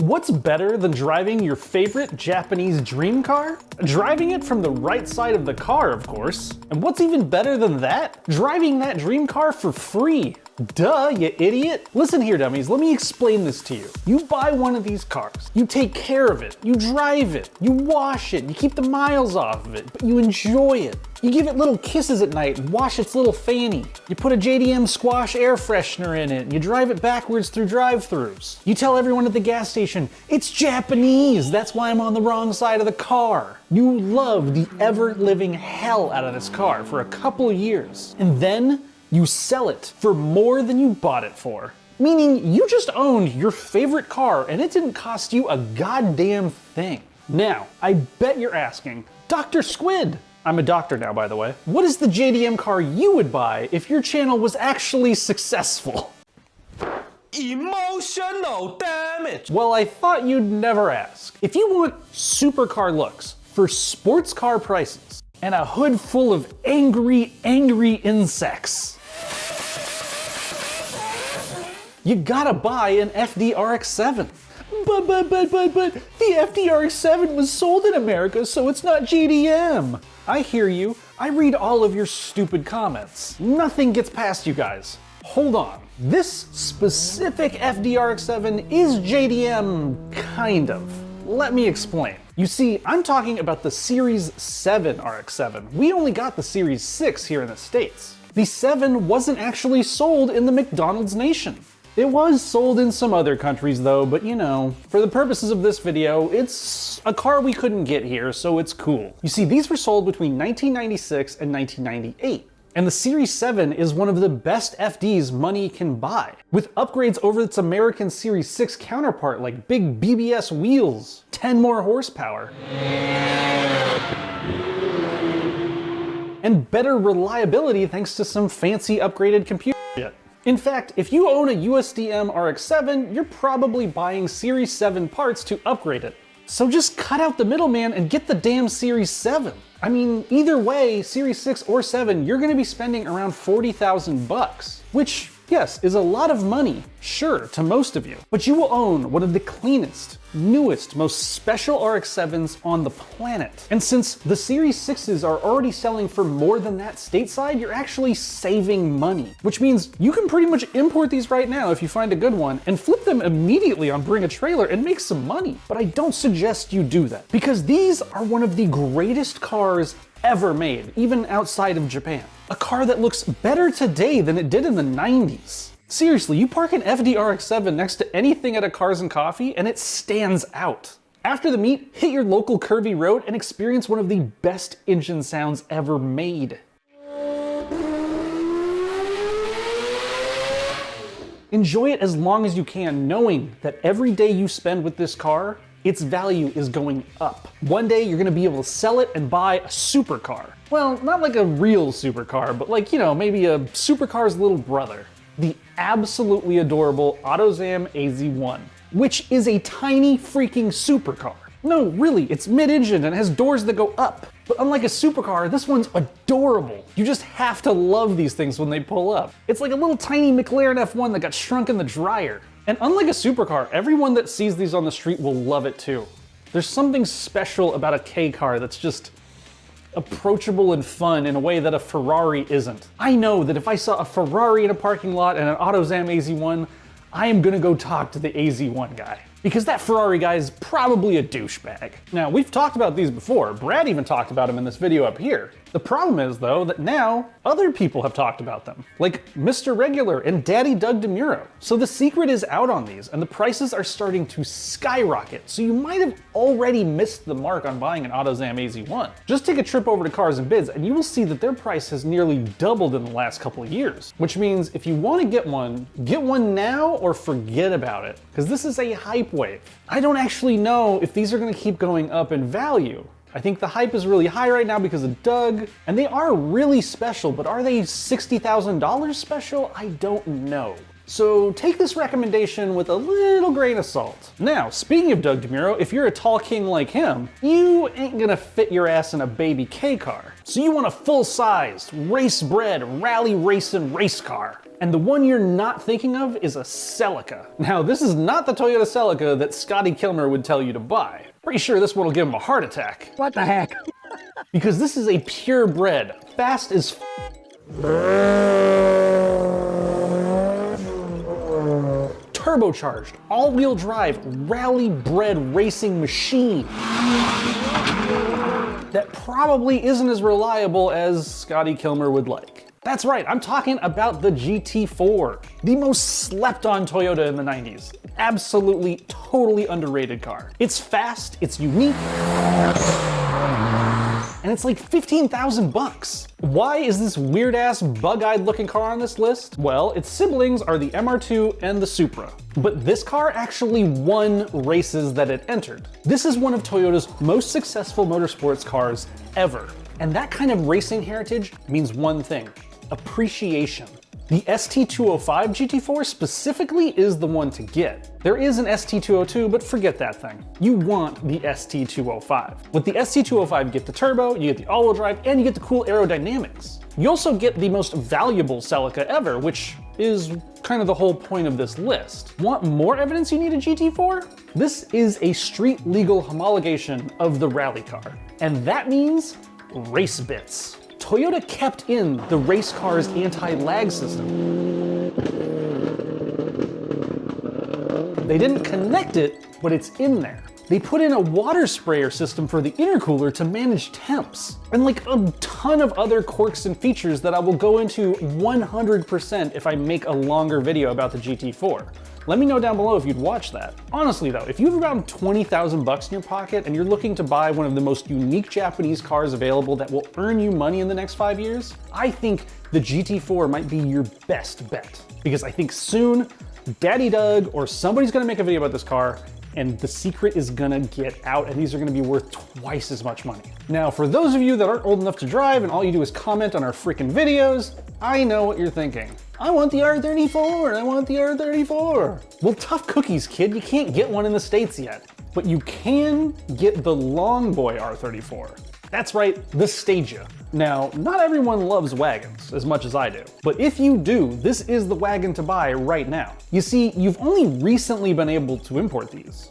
What's better than driving your favorite Japanese dream car? Driving it from the right side of the car, of course. And what's even better than that? Driving that dream car for free. Duh, you idiot. Listen here, dummies, let me explain this to you. You buy one of these cars, you take care of it, you drive it, you wash it, you keep the miles off of it, but you enjoy it. You give it little kisses at night and wash its little fanny. You put a JDM squash air freshener in it and you drive it backwards through drive-thrus. You tell everyone at the gas station, it's Japanese, that's why I'm on the wrong side of the car. You love the ever-living hell out of this car for a couple of years. And then you sell it for more than you bought it for. Meaning you just owned your favorite car and it didn't cost you a goddamn thing. Now, I bet you're asking, Dr. Squid, I'm a doctor now, by the way, what is the JDM car you would buy if your channel was actually successful? Emotional damage! Well, I thought you'd never ask. If you want supercar looks for sports car prices and a hood full of angry insects, you gotta buy an FDRX7. But the FDRX7 was sold in America, so it's not JDM. I hear you. I read all of your stupid comments. Nothing gets past you guys. Hold on. This specific FDRX7 is JDM, kind of. Let me explain. You see, I'm talking about the Series 7 RX-7. We only got the Series 6 here in the States. The 7 wasn't actually sold in the McDonald's nation. It was sold in some other countries though, but you know, for the purposes of this video, it's a car we couldn't get here, so it's cool. You see, these were sold between 1996 and 1998. And the Series 7 is one of the best FDs money can buy, with upgrades over its American Series 6 counterpart like big BBS wheels, 10 more horsepower, and better reliability thanks to some fancy upgraded computer shit. In fact, if you own a USDM RX-7, you're probably buying Series 7 parts to upgrade it. So just cut out the middleman and get the damn Series 7. I mean, either way, Series 6 or 7, you're gonna be spending around 40,000 bucks, which, yes, is a lot of money, sure, to most of you. But you will own one of the cleanest, newest, most special RX-7s on the planet. And since the Series 6s are already selling for more than that stateside, you're actually saving money. Which means you can pretty much import these right now if you find a good one and flip them immediately on Bring a Trailer and make some money. But I don't suggest you do that, because these are one of the greatest cars ever made, even outside of Japan. A car that looks better today than it did in the 90s. Seriously, you park an FDRX7 next to anything at a Cars and Coffee and it stands out. After the meet, hit your local curvy road and experience one of the best engine sounds ever made. Enjoy it as long as you can, knowing that every day you spend with this car, its value is going up. One day you're gonna be able to sell it and buy a supercar. Well, not like a real supercar, but like, you know, maybe a supercar's little brother. The absolutely adorable AUTOZAM AZ1, which is a tiny freaking supercar. No, really, it's mid-engine and has doors that go up. But unlike a supercar, this one's adorable. You just have to love these things when they pull up. It's like a little tiny McLaren F1 that got shrunk in the dryer. And unlike a supercar, everyone that sees these on the street will love it too. There's something special about a K car that's just approachable and fun in a way that a Ferrari isn't. I know that if I saw a Ferrari in a parking lot and an AUTOZAM AZ1, I am gonna go talk to the AZ1 guy. Because that Ferrari guy is probably a douchebag. Now, we've talked about these before. Brad even talked about them in this video up here. The problem is, though, that now other people have talked about them, like Mr. Regular and Daddy Doug DeMuro. So the secret is out on these, and the prices are starting to skyrocket, so you might have already missed the mark on buying an AUTOZAM AZ1. Just take a trip over to Cars and Bids, and you will see that their price has nearly doubled in the last couple of years. Which means if you want to get one now or forget about it, because this is a hype wave. I don't actually know if these are going to keep going up in value. I think the hype is really high right now because of Doug, and they are really special, but are they $60,000 special? I don't know. So take this recommendation with a little grain of salt. Now, speaking of Doug DeMuro, if you're a tall king like him, you ain't gonna fit your ass in a baby K car. So you want a full-sized, race-bred, rally-racing race car. And the one you're not thinking of is a Celica. Now, this is not the Toyota Celica that Scotty Kilmer would tell you to buy. Pretty sure this one will give him a heart attack. What the heck? Because this is a purebred, fast as turbocharged, all-wheel drive, rally-bred racing machine that probably isn't as reliable as Scotty Kilmer would like. That's right, I'm talking about the GT4, the most slept-on Toyota in the 90s. Absolutely, totally underrated car. It's fast, it's unique, and it's like 15,000 bucks. Why is this weird-ass, bug-eyed looking car on this list? Well, its siblings are the MR2 and the Supra. But this car actually won races that it entered. This is one of Toyota's most successful motorsports cars ever. And that kind of racing heritage means one thing: appreciation. The ST205 GT4 specifically is the one to get. There is an ST202, but forget that thing. You want the ST205. With the ST205, you get the turbo, you get the all-wheel drive, and you get the cool aerodynamics. You also get the most valuable Celica ever, which is kind of the whole point of this list. Want more evidence you need a GT4? This is a street legal homologation of the rally car. And that means race bits. Toyota kept in the race car's anti-lag system. They didn't connect it, but it's in there. They put in a water sprayer system for the intercooler to manage temps, and like a ton of other quirks and features that I will go into 100% if I make a longer video about the GT4. Let me know down below if you'd watch that. Honestly though, if you have around 20,000 bucks in your pocket and you're looking to buy one of the most unique Japanese cars available that will earn you money in the next 5 years, I think the GT4 might be your best bet. Because I think soon, Daddy Doug or somebody's gonna make a video about this car, and the secret is gonna get out, and these are gonna be worth twice as much money. Now, for those of you that aren't old enough to drive and all you do is comment on our freaking videos, I know what you're thinking. I want the R34, I want the R34. Well, tough cookies, kid, you can't get one in the States yet. But you can get the long boy R34. That's right, the STAGEA. Now, not everyone loves wagons as much as I do, but if you do, this is the wagon to buy right now. You see, you've only recently been able to import these.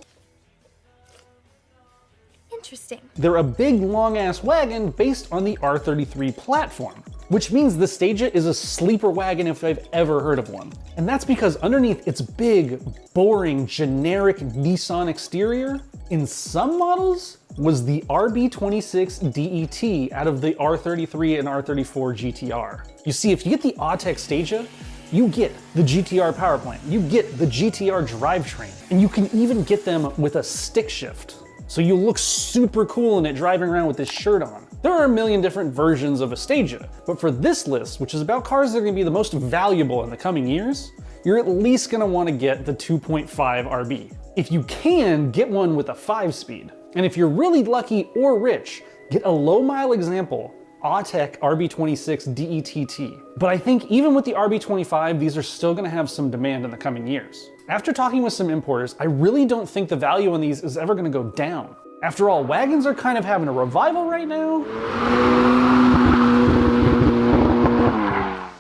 Interesting. They're a big, long-ass wagon based on the R33 platform, which means the STAGEA is a sleeper wagon if I've ever heard of one. And that's because underneath its big, boring, generic Nissan exterior, in some models, was the RB26 DET out of the R33 and R34 GTR. You see, if you get the AUTEC STAGEA, you get the GTR power plant, you get the GTR drivetrain, and you can even get them with a stick shift. So you'll look super cool in it driving around with this shirt on. There are a million different versions of a STAGEA, but for this list, which is about cars that are gonna be the most valuable in the coming years, you're at least gonna wanna get the 2.5 RB. If you can, get one with a 5-speed. And if you're really lucky or rich, get a low-mile example, AUTEC RB26 DETT. But I think even with the RB25, these are still gonna have some demand in the coming years. After talking with some importers, I really don't think the value on these is ever gonna go down. After all, wagons are kind of having a revival right now.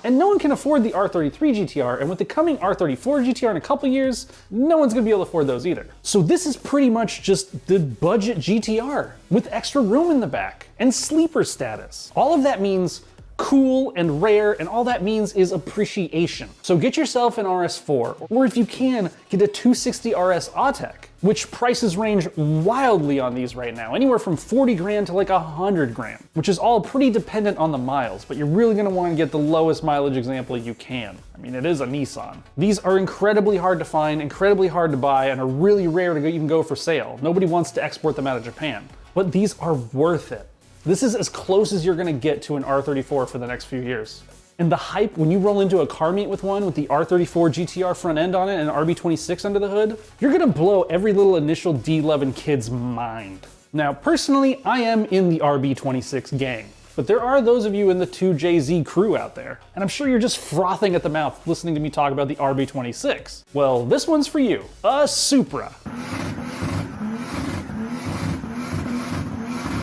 And no one can afford the R33 GTR, and with the coming R34 GTR in a couple years, no one's gonna be able to afford those either. So this is pretty much just the budget GTR, with extra room in the back, and sleeper status. All of that means cool and rare, and all that means is appreciation. So get yourself an RS4, or if you can, get a 260 RS AUTEC, which prices range wildly on these right now, anywhere from 40 grand to like 100 grand, which is all pretty dependent on the miles, but you're really gonna wanna get the lowest mileage example you can. I mean, it is a Nissan. These are incredibly hard to find, incredibly hard to buy, and are really rare to even go for sale. Nobody wants to export them out of Japan, but these are worth it. This is as close as you're gonna get to an R34 for the next few years. And the hype when you roll into a car meet with one with the R34 GTR front end on it and an RB26 under the hood, you're gonna blow every little initial D11 kid's mind. Now, personally, I am in the RB26 gang. But there are those of you in the 2JZ crew out there, and I'm sure you're just frothing at the mouth listening to me talk about the RB26. Well, this one's for you, a Supra.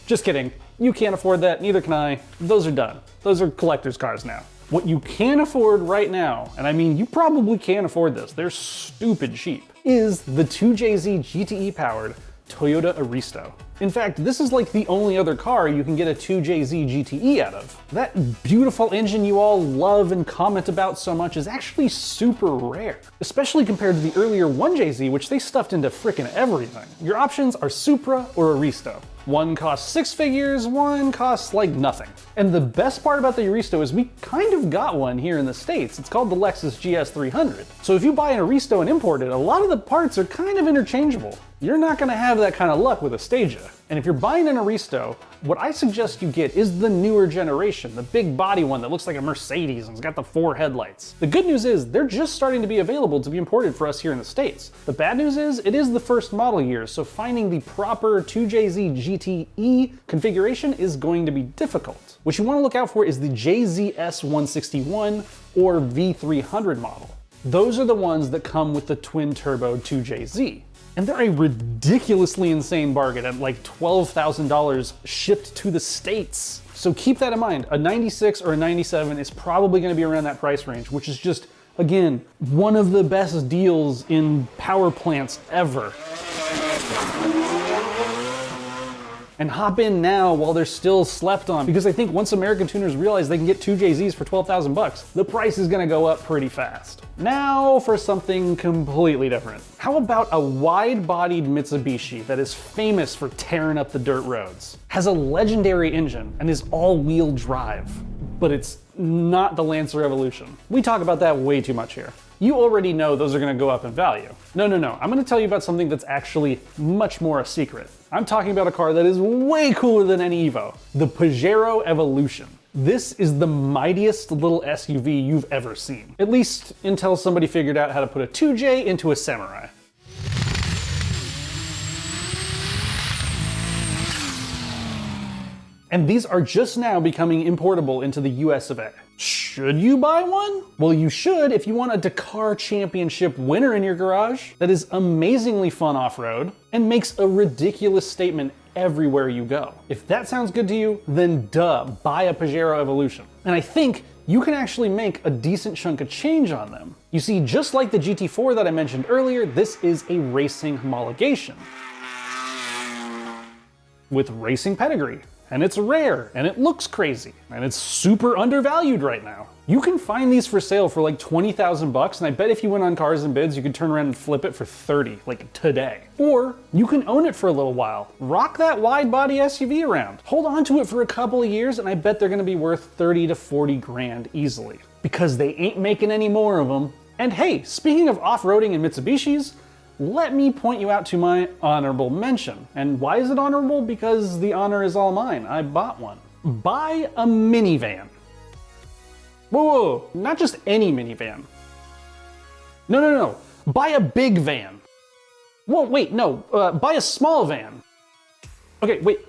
Just kidding, you can't afford that, neither can I. Those are done. Those are collector's cars now. What you can afford right now, and I mean you probably can afford this, they're stupid cheap, is the 2JZ GTE powered Toyota ARISTO. In fact, this is like the only other car you can get a 2JZ GTE out of. That beautiful engine you all love and comment about so much is actually super rare, especially compared to the earlier 1JZ, which they stuffed into frickin' everything. Your options are Supra or Aristo. One costs 6 figures, one costs like nothing. And the best part about the Aristo is we kind of got one here in the States. It's called the Lexus GS300. So if you buy an Aristo and import it, a lot of the parts are kind of interchangeable. You're not gonna have that kind of luck with a STAGEA. And if you're buying an Aristo, what I suggest you get is the newer generation, the big body one that looks like a Mercedes and it's got the 4 headlights. The good news is they're just starting to be available to be imported for us here in the States. The bad news is it is the first model year, so finding the proper 2JZ GTE configuration is going to be difficult. What you want to look out for is the JZS 161 or V300 model. Those are the ones that come with the twin turbo 2JZ. And they're a ridiculously insane bargain at like $12,000 shipped to the States. So keep that in mind. A 96 or a 97 is probably gonna be around that price range, which is just, again, one of the best deals in power plants ever. And hop in now while they're still slept on, because I think once American tuners realize they can get 2JZs for 12,000 bucks, the price is gonna go up pretty fast. Now for something completely different. How about a wide-bodied Mitsubishi that is famous for tearing up the dirt roads, has a legendary engine, and is all-wheel drive, but it's not the Lancer Evolution. We talk about that way too much here. You already know those are gonna go up in value. No, I'm gonna tell you about something that's actually much more a secret. I'm talking about a car that is way cooler than any Evo, the Pajero Evolution. This is the mightiest little SUV you've ever seen. At least until somebody figured out how to put a 2J into a Samurai. And these are just now becoming importable into the US of A. Should you buy one? Well, you should if you want a Dakar Championship winner in your garage that is amazingly fun off-road and makes a ridiculous statement everywhere you go. If that sounds good to you, then duh, buy a Pajero Evolution. And I think you can actually make a decent chunk of change on them. You see, just like the GT4 that I mentioned earlier, this is a racing homologation with racing pedigree. And it's rare, and it looks crazy, and it's super undervalued right now. You can find these for sale for like 20,000 bucks, and I bet if you went on Cars and Bids, you could turn around and flip it for 30, like today. Or you can own it for a little while. Rock that wide body SUV around. Hold on to it for a couple of years, and I bet they're gonna be worth 30 to 40 grand easily. Because they ain't making any more of them. And hey, speaking of off-roading and Mitsubishis, let me point you out to my honorable mention. And why is it honorable? Because the honor is all mine. I bought one. Buy a minivan. Whoa, not just any minivan. No. Buy a big van. Whoa, wait, no. Buy a small van. Okay, wait.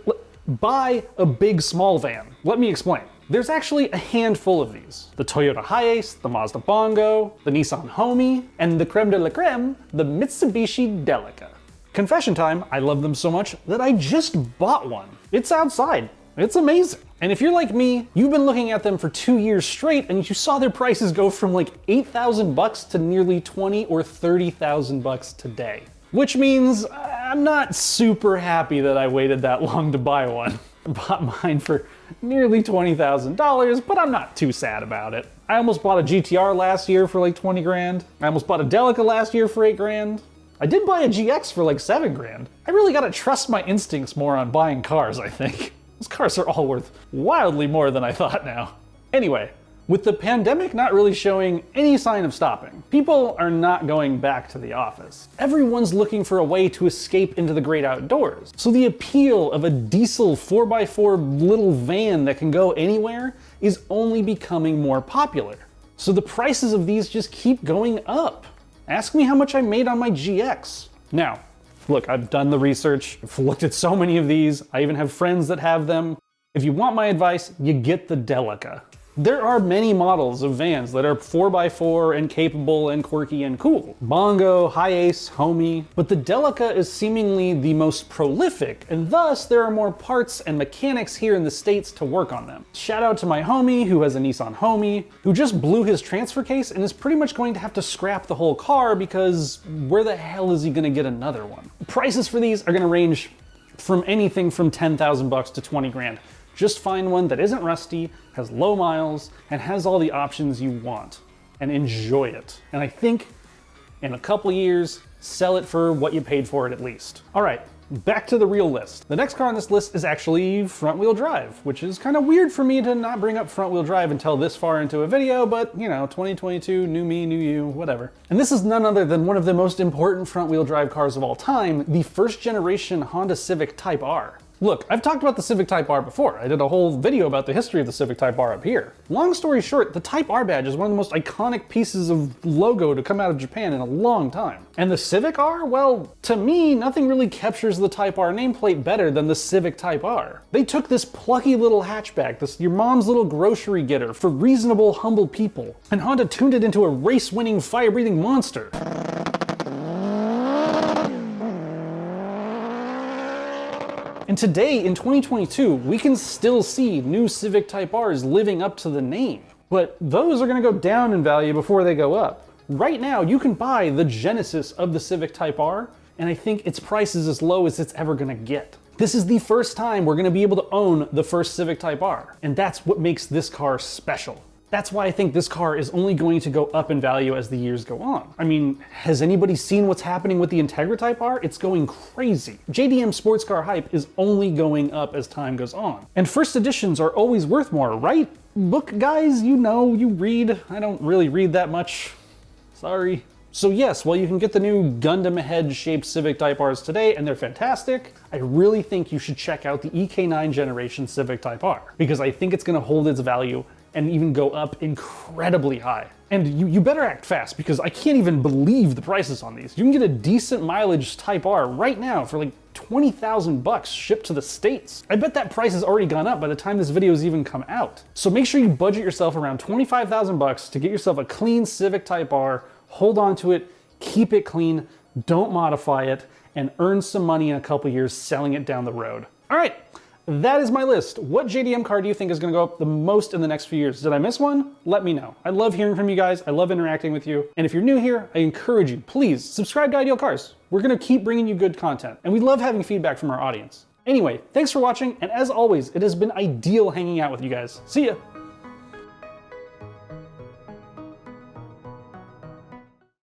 Buy a big small van. Let me explain. There's actually a handful of these. The Toyota Hiace, the Mazda Bongo, the Nissan Homie, and the creme de la creme, the Mitsubishi Delica. Confession time, I love them so much that I just bought one. It's outside. It's amazing. And if you're like me, you've been looking at them for 2 years straight and you saw their prices go from like 8,000 bucks to nearly 20 or 30,000 bucks today. Which means I'm not super happy that I waited that long to buy one. I bought mine for nearly $20,000, but I'm not too sad about it. I almost bought a GTR last year for like 20 grand. I almost bought a Delica last year for 8 grand. I did buy a GX for like 7 grand. I really gotta trust my instincts more on buying cars, I think. Those cars are all worth wildly more than I thought now. Anyway, with the pandemic not really showing any sign of stopping, people are not going back to the office. Everyone's looking for a way to escape into the great outdoors. So the appeal of a diesel 4x4 little van that can go anywhere is only becoming more popular. So the prices of these just keep going up. Ask me how much I made on my GX. Now, look, I've done the research, I've looked at so many of these, I even have friends that have them. If you want my advice, you get the Delica. There are many models of vans that are 4x4 and capable and quirky and cool. Bongo, Hi-Ace, Homie, but the Delica is seemingly the most prolific, and thus there are more parts and mechanics here in the States to work on them. Shout out to my homie who has a Nissan Homie, who just blew his transfer case and is pretty much going to have to scrap the whole car because where the hell is he gonna get another one? Prices for these are gonna range from anything from 10,000 bucks to 20 grand. Just find one that isn't rusty, has low miles, and has all the options you want, and enjoy it. And I think in a couple years, sell it for what you paid for it at least. All right, back to the real list. The next car on this list is actually front-wheel drive, which is kind of weird for me to not bring up front-wheel drive until this far into a video, but you know, 2022, new me, new you, whatever. And this is none other than one of the most important front-wheel drive cars of all time, the first generation Honda Civic Type R. Look, I've talked about the Civic Type R before. I did a whole video about the history of the Civic Type R up here. Long story short, the Type R badge is one of the most iconic pieces of logo to come out of Japan in a long time. And the Civic R? Well, to me, nothing really captures the Type R nameplate better than the Civic Type R. They took this plucky little hatchback, this your mom's little grocery getter for reasonable, humble people, and Honda tuned it into a race-winning, fire-breathing monster. And today, in 2022, we can still see new Civic Type Rs living up to the name. But those are gonna go down in value before they go up. Right now, you can buy the Genesis of the Civic Type R, and I think its price is as low as it's ever gonna get. This is the first time we're gonna be able to own the first Civic Type R, and that's what makes this car special. That's why I think this car is only going to go up in value as the years go on. I mean, has anybody seen what's happening with the Integra Type R? It's going crazy. JDM sports car hype is only going up as time goes on. And first editions are always worth more, right? Book guys, you know, you read. I don't really read that much. Sorry. So yes, while you can get the new Gundam head shaped Civic Type Rs today, and they're fantastic, I really think you should check out the EK9 generation Civic Type R, because I think it's gonna hold its value and even go up incredibly high. And you better act fast, because I can't even believe the prices on these. You can get a decent mileage Type R right now for like 20,000 bucks shipped to the States. I bet that price has already gone up by the time this video has even come out. So make sure you budget yourself around 25,000 bucks to get yourself a clean Civic Type R, hold on to it, keep it clean, don't modify it, and earn some money in a couple years selling it down the road. All right. That is my list. What JDM car do you think is gonna go up the most in the next few years? Did I miss one? Let me know. I love hearing from you guys. I love interacting with you. And if you're new here, I encourage you, please subscribe to Ideal Cars. We're gonna keep bringing you good content, and we love having feedback from our audience. Anyway, thanks for watching, and as always, it has been ideal hanging out with you guys. See ya.